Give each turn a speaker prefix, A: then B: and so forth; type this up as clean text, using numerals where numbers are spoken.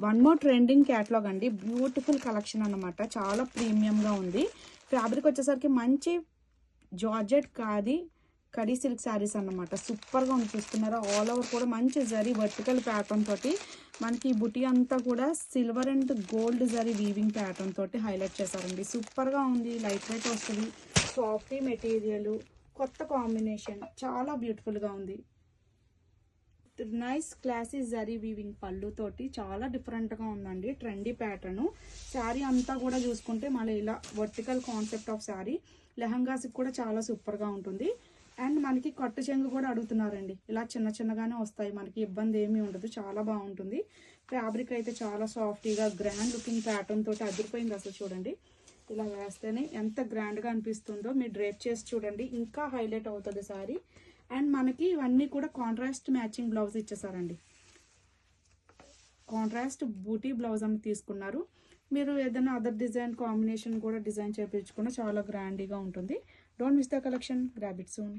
A: One more trending catalogue అండి. Beautiful collection అన్నమాట. చాలా ప్రీమియంగా ఉంది. ఫ్యాబ్రిక్ వచ్చేసరికి మంచి జార్జెట్ కడీ సిల్క్ శారీస్ అన్నమాట. సూపర్గా ఉంది, చూస్తున్నారా? ఆల్ ఓవర్ కూడా మంచి జరీ వర్టికల్ ప్యాటర్న్ తోటి మనకి ఈ బుటీ అంతా కూడా silver and gold zari weaving pattern తోటి హైలైట్ చేశారండి. సూపర్గా ఉంది. లైట్ వెయిట్ వస్తుంది. సాఫ్టీ మెటీరియల్, కొత్త కాంబినేషన్, చాలా బ్యూటిఫుల్గా ఉంది. నైస్ క్లాసీ జరీ వీవింగ్ పళ్ళు తోటి చాలా డిఫరెంట్గా ఉందండి. Trendy pattern. శారీ అంతా కూడా చూసుకుంటే మళ్ళీ ఇలా వర్టికల్ కాన్సెప్ట్ ఆఫ్ శారీ. లెహంగాస్కి కూడా చాలా సూపర్గా ఉంటుంది. అండ్ మనకి కట్టు చెంగు కూడా అడుగుతున్నారండి. ఇలా చిన్న చిన్నగానే వస్తాయి, మనకి ఇబ్బంది ఏమీ ఉండదు. చాలా బాగుంటుంది. ఫ్యాబ్రిక్ అయితే చాలా సాఫ్టీగా గ్రాండ్ లుకింగ్ ప్యాటర్న్ తోటి అదిరిపోయింది. అసలు చూడండి, ఇలా వేస్తేనే ఎంత గ్రాండ్గా అనిపిస్తుందో. మీరు డ్రేప్ చేసి చూడండి, ఇంకా హైలైట్ అవుతుంది శారీ. అండ్ మనకి ఇవన్నీ కూడా కాంట్రాస్ట్ మ్యాచింగ్ బ్లౌజ్ ఇచ్చేసారండి. కాంట్రాస్ట్ బూటీ బ్లౌజ్ అని తీసుకున్నారు. మీరు ఏదైనా అదర్ డిజైన్ కాంబినేషన్ కూడా డిజైన్ చేయించుకున్నా చాలా గ్రాండ్గా ఉంటుంది. Don't miss the collection. Grab it soon.